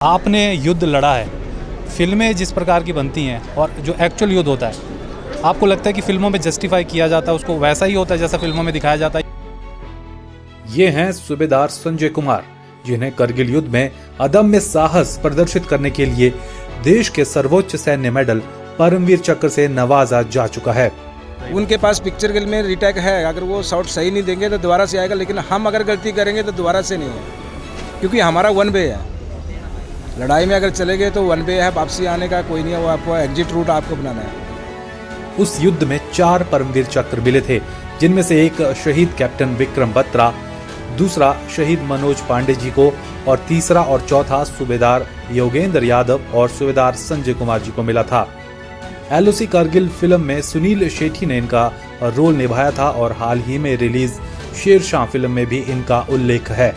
आपने युद्ध लड़ा है, फिल्में जिस प्रकार की बनती हैं और जो एक्चुअल युद्ध होता है, आपको लगता है कि फिल्मों में जस्टिफाई किया जाता है, उसको वैसा ही होता है जैसा फिल्मों में दिखाया जाता है? ये हैं सूबेदार संजय कुमार, जिन्हें करगिल युद्ध में अदम्य साहस प्रदर्शित करने के लिए देश के सर्वोच्च सैन्य मेडल परमवीर चक्र से नवाजा जा चुका है। उनके पास पिक्चर के में रिटेक है, अगर वो शॉट सही नहीं देंगे तो दोबारा से आएगा, लेकिन हम अगर गलती करेंगे तो दोबारा से नहीं है, क्योंकि हमारा वन वे है। लड़ाई में अगर चले गए तो वन वे है, वापसी आने का कोई नहीं है, वो आपको एग्जिट रूट आपको बनाना है। उस युद्ध में 4 परमवीर चक्र मिले थे, जिनमें से एक शहीद कैप्टन विक्रम बत्रा, दूसरा शहीद मनोज पांडे जी को और तीसरा और चौथा सूबेदार योगेंद्र यादव और सूबेदार संजय कुमार जी को मिला था। एलओसी कारगिल फिल्म में सुनील शेट्टी ने इनका रोल निभाया था और हाल ही में रिलीज शेरशाह फिल्म में भी इनका उल्लेख है।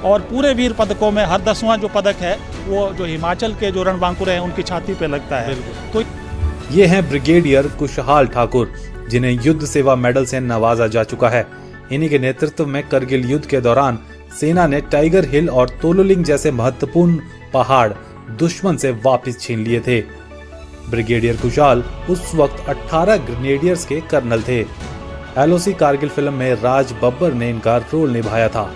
और पूरे वीर पदकों में हर 10वां जो पदक है वो जो हिमाचल के जो रणबांकुरे हैं उनकी छाती पे लगता है। तो ये हैं ब्रिगेडियर कुशहाल ठाकुर, जिन्हें युद्ध सेवा मेडल से नवाजा जा चुका है। इन्हीं के नेतृत्व में करगिल युद्ध के दौरान सेना ने टाइगर हिल और तोलोलिंग जैसे महत्वपूर्ण पहाड़ दुश्मन से वापस छीन लिए थे। ब्रिगेडियर कुशाल उस वक्त 18 ग्रेनेडियर्स के कर्नल थे। एलओसी कारगिल फिल्म में राज बब्बर ने इनका रोल निभाया था।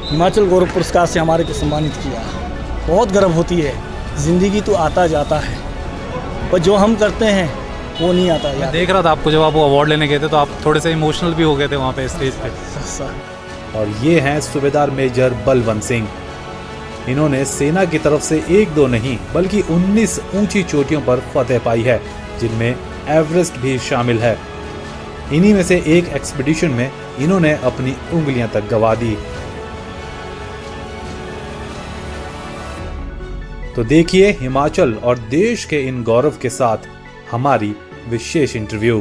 हिमाचल गौरव पुरस्कार से हमारे को सम्मानित किया, बहुत गर्व होती है। जिंदगी तो आता जाता है, पर जो हम करते हैं वो नहीं आता। मैं देख रहा था आपको, जब आप वो अवार्ड लेने गए थे तो आप थोड़े से इमोशनल भी हो गए थे वहाँ पे स्टेज पे। और ये हैं सूबेदार मेजर बलवंत सिंह। इन्होंने सेना की तरफ से 1-2 नहीं बल्कि 19 ऊंची चोटियों पर फतेह पाई है, जिनमें एवरेस्ट भी शामिल है। इन्हीं में से एक एक्सपीडिशन में इन्होंने अपनी उंगलियां तक गंवा दी। तो देखिए हिमाचल और देश के इन गौरव के साथ हमारी विशेष इंटरव्यू।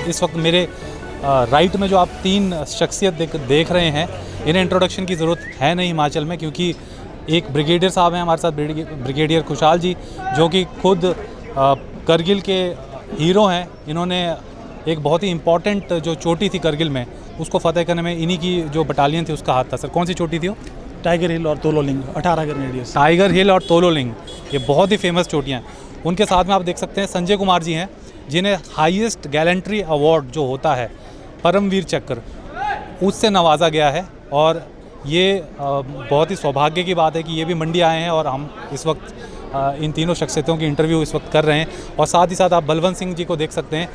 इस वक्त मेरे राइट में जो आप 3 शख्सियत देख रहे हैं, इन्हें इंट्रोडक्शन की ज़रूरत है नहीं हिमाचल में, क्योंकि एक ब्रिगेडियर साहब हैं हमारे साथ, ब्रिगेडियर कुशाल जी, जो कि खुद करगिल के हीरो हैं। इन्होंने एक बहुत ही इम्पॉर्टेंट जो चोटी थी करगिल में, उसको फतेह करने में इन्हीं की जो बटालियन थी उसका हाथ था। सर, कौन सी चोटी थी वो? टाइगर हिल और तोलोलिंग, 18 ग्रेनेडियर्स। टाइगर हिल और तोलोलिंग, ये बहुत ही फेमस चोटियाँ हैं। उनके साथ में आप देख सकते हैं संजय कुमार जी हैं, जिन्हें हाईएस्ट गैलेंट्री अवार्ड जो होता है परमवीर चक्र, उससे नवाजा गया है। और ये बहुत ही सौभाग्य की बात है कि ये भी मंडी आए हैं और हम इस वक्त इन तीनों शख्सियतों की इंटरव्यू इस वक्त कर रहे हैं। और साथ ही साथ आप बलवंत सिंह जी को देख सकते हैं,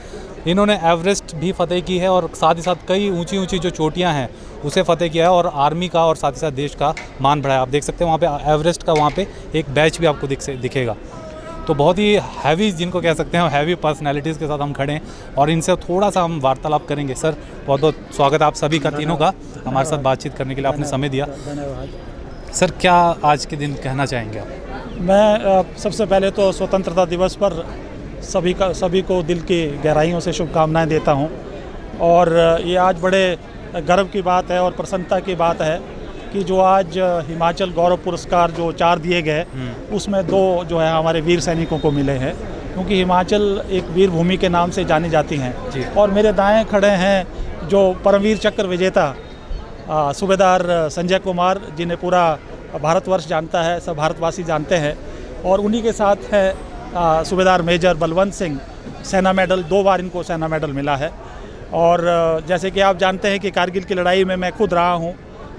इन्होंने एवरेस्ट भी फतेह की है और साथ ही साथ कई ऊंची ऊंची जो चोटियां हैं उसे फतेह किया है और आर्मी का और साथ ही साथ देश का मान बढ़ाया। आप देख सकते हैं वहाँ पे एवरेस्ट का वहाँ पे एक बैच भी आपको दिखेगा। तो बहुत ही हैवी, जिनको कह सकते हैं हैवी पर्सनैलिटीज़ के साथ हम खड़े हैं और इनसे थोड़ा सा हम वार्तालाप करेंगे। सर, बहुत बहुत स्वागत आप सभी का, तीनों का, हमारे साथ बातचीत करने के लिए आपने समय दिया। धन्यवाद। सर, क्या आज के दिन कहना चाहेंगे आप? मैं सबसे पहले तो स्वतंत्रता दिवस पर सभी को दिल की गहराइयों से शुभकामनाएं देता हूं। और ये आज बड़े गर्व की बात है और प्रसन्नता की बात है कि जो आज हिमाचल गौरव पुरस्कार जो 4 दिए गए, उसमें 2 जो है हमारे वीर सैनिकों को मिले हैं, क्योंकि हिमाचल एक वीर भूमि के नाम से जानी जाती हैं। और मेरे दाएं खड़े हैं जो परमवीर चक्र विजेता सूबेदार संजय कुमार, जिन्हें पूरा भारतवर्ष जानता है, सब भारतवासी जानते हैं। और उन्हीं के साथ है सूबेदार मेजर बलवंत सिंह, सेना मेडल 2 बार इनको सेना मेडल मिला है। और जैसे कि आप जानते हैं कि कारगिल की लड़ाई में मैं खुद रहा हूं।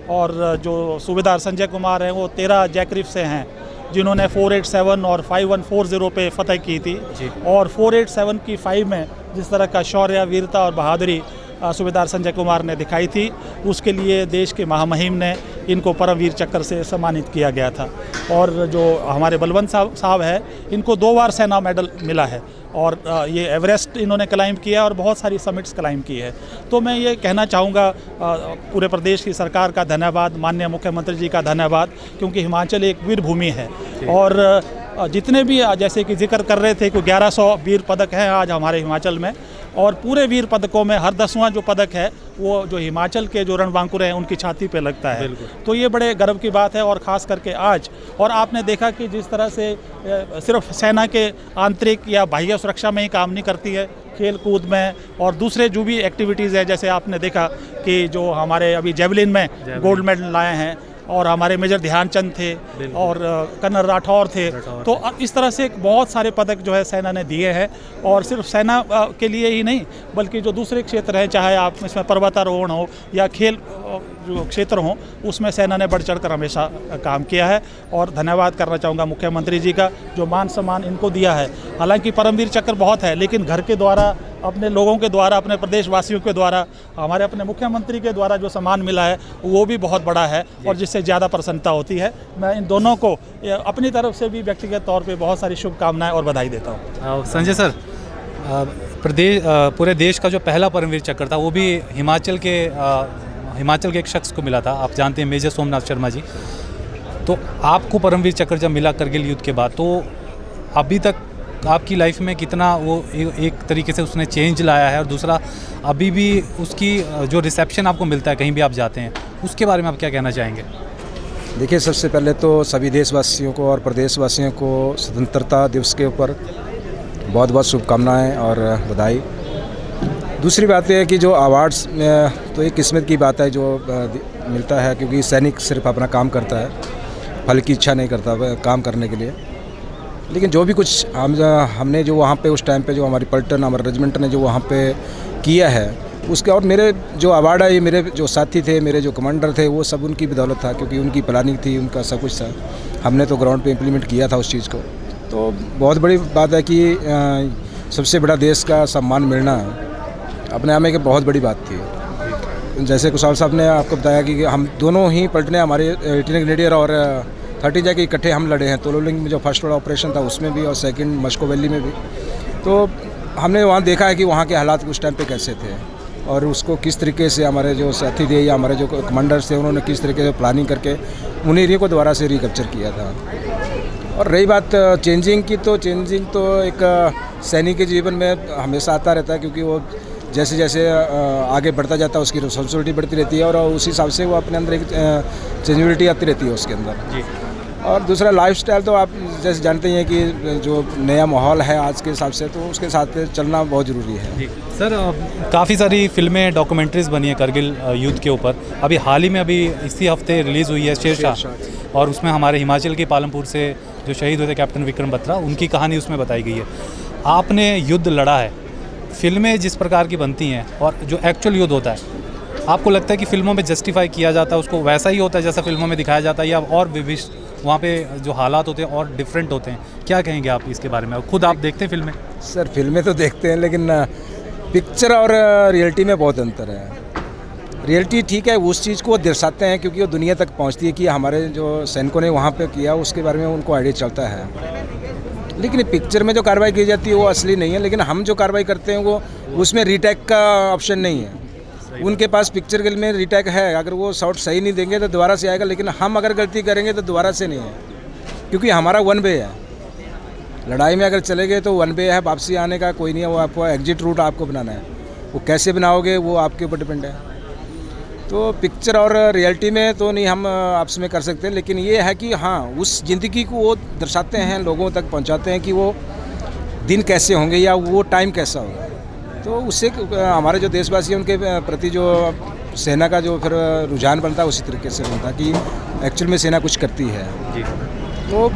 और जो सूबेदार संजय कुमार हैं वो 13 जैकरिफ से हैं, जिन्होंने 487 और 5140 पे फतेह की थी। और 487 की 5 में जिस तरह का शौर्य, वीरता और बहादुरी सूबेदार संजय कुमार ने दिखाई थी, उसके लिए देश के महामहिम ने इनको परमवीर चक्र से सम्मानित किया गया था। और जो हमारे बलवंत साहब है, इनको 2 बार सेना मेडल मिला है और ये एवरेस्ट इन्होंने क्लाइंब किया और बहुत सारी समिट्स क्लाइंब की है। तो मैं ये कहना चाहूँगा पूरे प्रदेश की सरकार का धन्यवाद, माननीय मुख्यमंत्री जी का धन्यवाद, क्योंकि हिमाचल एक वीर भूमि है। और जितने भी जैसे कि जिक्र कर रहे थे कि 1100 वीर पदक हैं आज हमारे हिमाचल में, और पूरे वीर पदकों में हर 10वां जो पदक है वो जो हिमाचल के जो रणबांकुर हैं उनकी छाती पे लगता है। तो ये बड़े गर्व की बात है। और ख़ास करके आज, और आपने देखा कि जिस तरह से सिर्फ सेना के आंतरिक या बाह्य सुरक्षा में ही काम नहीं करती है, खेल कूद में और दूसरे जो भी एक्टिविटीज़ है, जैसे आपने देखा कि जो हमारे अभी जेवलिन में गोल्ड मेडल लाए हैं और हमारे मेजर ध्यानचंद थे और कर्नल राठौर थे। तो इस तरह से बहुत सारे पदक जो है सेना ने दिए हैं, और सिर्फ सेना के लिए ही नहीं बल्कि जो दूसरे क्षेत्र हैं, चाहे आप इसमें पर्वतारोहण हो या खेल जो क्षेत्र हों, उसमें सेना ने बढ़ चढ़ कर हमेशा काम किया है। और धन्यवाद करना चाहूँगा मुख्यमंत्री जी का, जो मान सम्मान इनको दिया है। हालांकि परमवीर चक्र बहुत है, लेकिन घर के द्वारा, अपने लोगों के द्वारा, अपने प्रदेशवासियों के द्वारा, हमारे अपने मुख्यमंत्री के द्वारा जो सम्मान मिला है वो भी बहुत बड़ा है और जिससे ज़्यादा प्रसन्नता होती है। मैं इन दोनों को अपनी तरफ से भी व्यक्तिगत तौर पे बहुत सारी शुभकामनाएं और बधाई देता हूँ। संजय सर, पूरे देश का जो पहला परमवीर चक्र था वो भी हिमाचल के एक शख्स को मिला था। आप जानते हैं मेजर सोमनाथ शर्मा जी। तो आपको परमवीर चक्र जब मिला करगिल युद्ध के बाद, तो अभी तक आपकी लाइफ में कितना वो एक तरीके से उसने चेंज लाया है, और दूसरा अभी भी उसकी जो रिसेप्शन आपको मिलता है कहीं भी आप जाते हैं, उसके बारे में आप क्या कहना चाहेंगे? देखिए, सबसे पहले तो सभी देशवासियों को और प्रदेशवासियों को स्वतंत्रता दिवस के ऊपर बहुत बहुत शुभकामनाएं और बधाई। दूसरी बात यह है कि जो अवार्ड्स तो एक किस्मत की बात है जो मिलता है, क्योंकि सैनिक सिर्फ अपना काम करता है, फल की इच्छा नहीं करता काम करने के लिए। लेकिन जो भी कुछ हमने जो वहाँ पे उस टाइम पे जो हमारी पलटन, हमारे रेजिमेंट ने जो वहाँ पे किया है, उसके और मेरे जो अवार्ड है, ये मेरे जो साथी थे, मेरे जो कमांडर थे, वो सब उनकी बदौलत था, क्योंकि उनकी प्लानिंग थी, उनका सब कुछ था। हमने तो ग्राउंड पे इम्प्लीमेंट किया था उस चीज़ को। तो बहुत बड़ी बात है कि सबसे बड़ा देश का सम्मान मिलना अपने आप में एक बहुत बड़ी बात थी। जैसे कुशाल साहब ने आपको बताया कि हम दोनों ही पलटने, हमारे 18 ग्रेडियर और 30 जाके इकट्ठे हम लड़े हैं। तोलोलिंग में जो फर्स्ट वाला ऑपरेशन था उसमें भी, और सेकंड मस्को वैली में भी। तो हमने वहाँ देखा है कि वहाँ के हालात उस टाइम पे कैसे थे, और उसको किस तरीके से हमारे जो साथी थे या हमारे जो कमांडर्स थे, उन्होंने किस तरीके से प्लानिंग करके उन एरिया को दोबारा से रिकैप्चर किया था। और रही बात चेंजिंग की, तो चेंजिंग तो एक सैनिक के जीवन में हमेशा आता रहता है, क्योंकि वो जैसे जैसे आगे बढ़ता जाता है उसकी रिस्पॉन्सिबिलिटी बढ़ती रहती है, और उस हिसाब से वो अपने अंदर एक चेंजिबिलिटी आती रहती है उसके अंदर जी। और दूसरा लाइफस्टाइल तो आप जैसे जानते ही हैं कि जो नया माहौल है आज के हिसाब से, तो उसके साथ चलना बहुत ज़रूरी है जी। सर, काफ़ी सारी फिल्में, डॉक्यूमेंट्रीज़ बनी है करगिल युद्ध के ऊपर। अभी हाल ही में अभी इसी हफ्ते रिलीज़ हुई है शेरशाह, और उसमें हमारे हिमाचल के पालमपुर से जो शहीद हुए थे कैप्टन विक्रम बत्रा, उनकी कहानी उसमें बताई गई है। आपने युद्ध लड़ा है, फिल्में जिस प्रकार की बनती हैं और जो एक्चुअल युद्ध होता है, आपको लगता है कि फिल्मों में जस्टिफाई किया जाता है, उसको वैसा ही होता है जैसा फिल्मों में दिखाया जाता है, या और विविष्ट वहाँ पे जो हालात होते हैं और डिफरेंट होते हैं? क्या कहेंगे आप इसके बारे में? खुद आप देखते हैं फिल्में? सर, फिल्में तो देखते हैं, लेकिन पिक्चर और रियलिटी में बहुत अंतर है। रियलिटी ठीक है, उस चीज़ को दर्शाते हैं क्योंकि वो दुनिया तक पहुँचती है कि हमारे जो सैनिकों ने वहाँ पे किया, उसके बारे में उनको आइडिया चलता है। लेकिन पिक्चर में जो कार्रवाई की जाती है वो असली नहीं है, लेकिन हम जो कार्रवाई करते हैं वो उसमें रीटेक का ऑप्शन नहीं है। उनके पास पिक्चर के में रीटेक है, अगर वो शॉट सही नहीं देंगे तो दोबारा से आएगा, लेकिन हम अगर गलती करेंगे तो दोबारा से नहीं है, क्योंकि हमारा वन वे है। लड़ाई में अगर चले गए तो वन वे है, वापसी आने का कोई नहीं है। वो आपको एग्जिट रूट आपको बनाना है, वो कैसे बनाओगे वो आपके ऊपर डिपेंड है। तो पिक्चर और रियलिटी में तो नहीं हम आपस में कर सकते, लेकिन ये है कि हाँ, उस ज़िंदगी को वो दर्शाते हैं, लोगों तक पहुंचाते हैं कि वो दिन कैसे होंगे या वो टाइम कैसा होगा। तो उससे हमारे जो देशवासी हैं उनके प्रति जो सेना का जो फिर रुझान बनता है उसी तरीके से बनता है कि एक्चुअल में सेना कुछ करती है जी। तो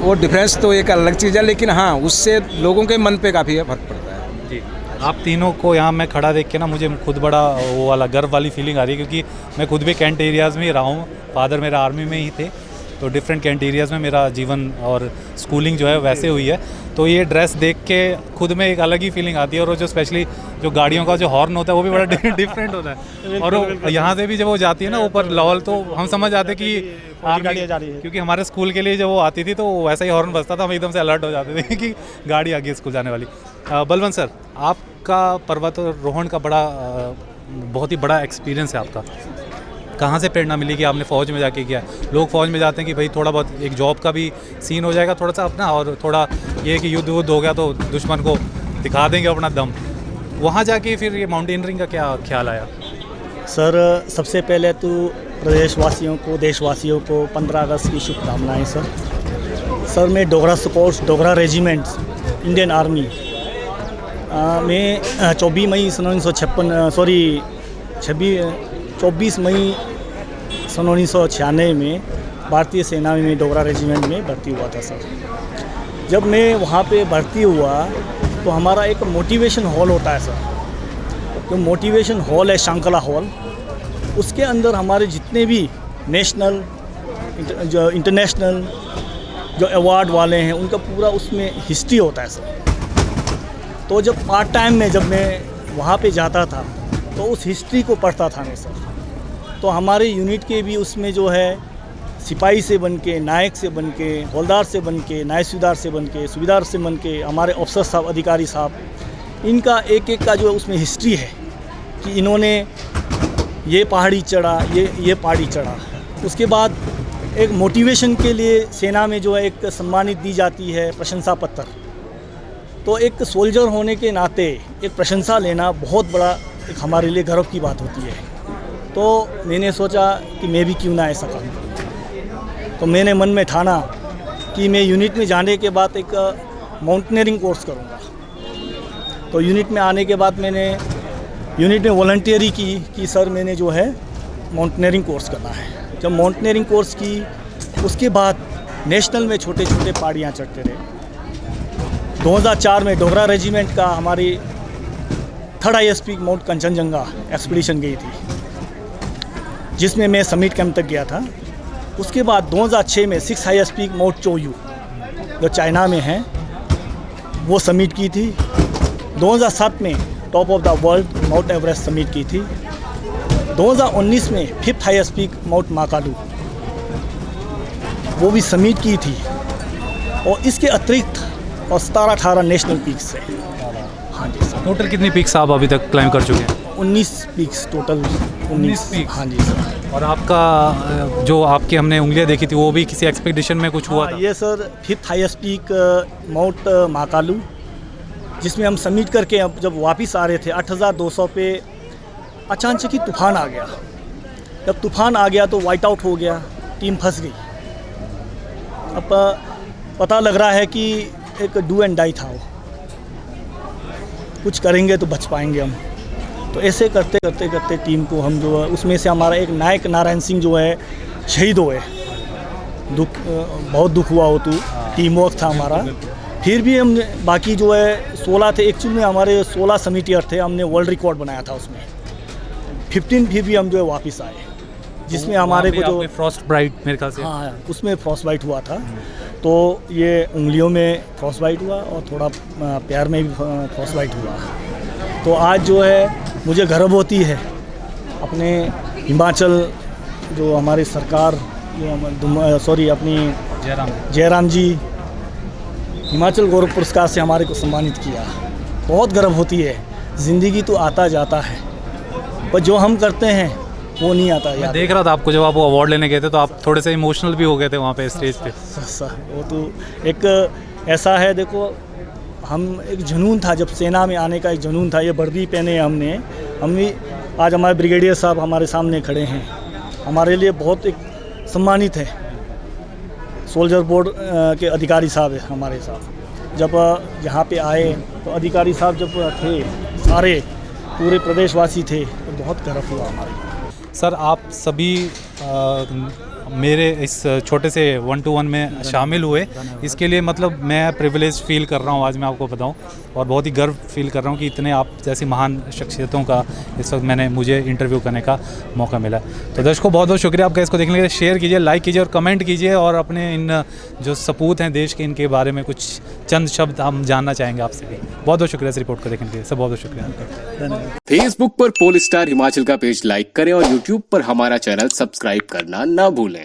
वो डिफरेंस तो एक अलग चीज़ है, लेकिन हाँ, उससे लोगों के मन पे काफ़ी फर्क पड़ता है जी। आप तीनों को यहाँ मैं खड़ा देख के ना, मुझे खुद बड़ा वो वाला गर्व वाली फीलिंग आ रही है, क्योंकि मैं खुद भी कैंट एरियाज़ में ही रहा हूँ। फादर मेरा आर्मी में ही थे, तो डिफरेंट कैंट एरियाज़ में मेरा जीवन और स्कूलिंग जो है वैसे हुई है। तो ये ड्रेस देख के खुद में एक अलग ही फीलिंग आती है, और वो जो स्पेशली जो गाड़ियों का जो हॉर्न होता है वो भी बड़ा डिफरेंट होता है। और वो यहाँ से भी जब वो जाती है ना ऊपर लाहौल, तो हम समझ जाते कि गाड़ियाँ जा रही है, क्योंकि हमारे स्कूल के लिए जब वो आती थी तो वैसा ही हॉर्न बजता था, हम एकदम से अलर्ट हो जाते थे कि गाड़ी आ गई स्कूल जाने वाली। बलवंत सर, आपका पर्वतारोहण का बहुत ही बड़ा एक्सपीरियंस है आपका। कहाँ से प्रेरणा मिली कि आपने फ़ौज में जाके किया? लोग फ़ौज में जाते हैं कि भाई थोड़ा बहुत एक जॉब का भी सीन हो जाएगा थोड़ा सा अपना, और थोड़ा ये कि युद्ध वुद्ध हो गया तो दुश्मन को दिखा देंगे अपना दम। वहाँ जाके फिर ये माउंटेनियरिंग का क्या ख्याल आया? सर सबसे पहले तो प्रदेशवासियों को, देशवासियों को 15 अगस्त की शुभकामनाएं सर। सर मैं Dogra scouts, Dogra regiment, Indian army में 24 मई सन 1996 में भारतीय सेना में डोगरा रेजिमेंट में भर्ती हुआ था सर। जब मैं वहाँ पे भर्ती हुआ तो हमारा एक मोटिवेशन हॉल होता है सर। जो मोटिवेशन हॉल है शांकला हॉल, उसके अंदर हमारे जितने भी नेशनल जो इंटरनेशनल जो अवार्ड वाले हैं उनका पूरा उसमें हिस्ट्री होता है सर। तो जब पार्ट टाइम में जब मैं वहाँ पे जाता था तो उस हिस्ट्री को पढ़ता था मैं सर। तो हमारे यूनिट के भी उसमें जो है सिपाही से बन के, नायक से बन के, हवलदार से बन के, नायब सूबेदार से बन के, सूबेदार से बन के, हमारे अफसर साहब, अधिकारी साहब, इनका एक एक का जो उसमें हिस्ट्री है कि इन्होंने ये पहाड़ी चढ़ा, ये पहाड़ी चढ़ा। उसके बाद एक मोटिवेशन के लिए सेना में जो है एक सम्मानित दी जाती है प्रशंसा पत्र। तो एक सोल्जर होने के नाते एक प्रशंसा लेना बहुत बड़ा एक हमारे लिए गर्व की बात होती है। तो मैंने सोचा कि मैं भी क्यों ना ऐसा काम करूँ। तो मैंने मन में ठाना कि मैं यूनिट में जाने के बाद एक माउंटेनियरिंग कोर्स करूँगा। तो यूनिट में आने के बाद मैंने यूनिट में वॉलंटियरी की कि सर मैंने जो है माउंटेनियरिंग कोर्स करना है। जब माउंटेनियरिंग कोर्स की उसके बाद नेशनल में छोटे छोटे पहाड़ियाँ चढ़ते रहे। 2004 में डोगरा रेजिमेंट का हमारी 3rd highest peak mount Kanchenjunga expedition गई थी, जिसमें मैं समिट कैंप तक गया था। उसके बाद 2006 में 6th हाईएस्ट पीक माउंट चोयू जो चाइना में है वो समिट की थी। 2007 में top of the world mount Everest summit की थी। 2019 में 5th हाईएस्ट पीक माउंट माकालू वो भी समिट की थी। और इसके अतिरिक्त और 17-18 नेशनल पीक्स है। हाँ जी सर। टोटल कितनी पीक्स आप अभी तक क्लाइम कर चुके हैं? 19 पीक्स टोटल। 19 पीक्स। हाँ जी सर। और आपका जो आपकी हमने उंगलियां देखी थी वो भी किसी एक्सपेडिशन में कुछ हुआ था? ये sir 5th highest peak mount Makalu, जिसमें हम समिट करके अब जब वापस आ रहे थे 8200 पे अचानक ही तूफ़ान आ गया। जब तूफ़ान आ गया तो वाइट आउट हो गया, टीम फंस गई। अब पता लग रहा है कि एक डू एंड डाई था वो, कुछ करेंगे तो बच पाएंगे हम। तो ऐसे करते करते करते टीम को हम जो है उसमें से हमारा एक नायक नारायण सिंह जो है शहीद हुए। बहुत दुख हुआ हो तो टीम वर्क था हमारा। फिर भी हम बाकी जो है 16 थे एक्चुअली में, हमारे 16 समिटियर थे। हमने वर्ल्ड रिकॉर्ड बनाया था उसमें 15 फिर भी हम जो है वापस आए, जिसमें हमारे को जो फ्रॉस्ट ब्राइट मेरे ख्याल से। हाँ उसमें फ्रॉस्ट बाइट हुआ था। तो ये उंगलियों में फ्रॉस्ट बाइट हुआ और थोड़ा पैर में भी फ्रॉस्ट बाइट हुआ। तो आज जो है मुझे गर्व होती है अपने हिमाचल जो हमारी सरकार जो अपनी जयराम जी हिमाचल गौरव पुरस्कार से हमारे को सम्मानित किया। बहुत गर्व होती है। ज़िंदगी तो आता जाता है, पर जो हम करते हैं वो नहीं आता यार। देख रहा था आपको जब आप वो अवार्ड लेने गए थे तो आप थोड़े से इमोशनल भी हो गए थे वहाँ पे स्टेज पे। वो तो एक ऐसा है, देखो हम एक जुनून था, जब सेना में आने का एक जुनून था। ये वर्दी पहने हमने, हम भी आज हमारे ब्रिगेडियर साहब हमारे सामने खड़े हैं, हमारे लिए बहुत एक सम्मानित है। सोल्जर बोर्ड के अधिकारी साहब है हमारे साथ। जब यहाँ पे आए तो अधिकारी साहब जब थे, सारे पूरे प्रदेशवासी थे, तो बहुत गर्व हुआ हमारे। सर आप सभी मेरे इस छोटे से 1-to-1 में शामिल हुए, इसके लिए मतलब मैं प्रिविलेज फील कर रहा हूँ आज मैं आपको बताऊँ, और बहुत ही गर्व फील कर रहा हूँ कि इतने आप जैसी महान शख्सियतों का इस वक्त मुझे इंटरव्यू करने का मौका मिला। तो दर्शकों बहुत बहुत शुक्रिया आपका। इसको देखने के लिए शेयर कीजिए, लाइक कीजिए और कमेंट कीजिए, और अपने इन जो सपूत हैं देश के, इनके बारे में कुछ चंद शब्द हम जानना चाहेंगे आपसे भी। बहुत बहुत शुक्रिया इस रिपोर्ट को देखने के लिए। सब बहुत बहुत शुक्रिया आपका। धन्यवाद। फेसबुक पर पोल स्टार हिमाचल का पेज लाइक करें और यूट्यूब पर हमारा चैनल सब्सक्राइब करना ना भूलें।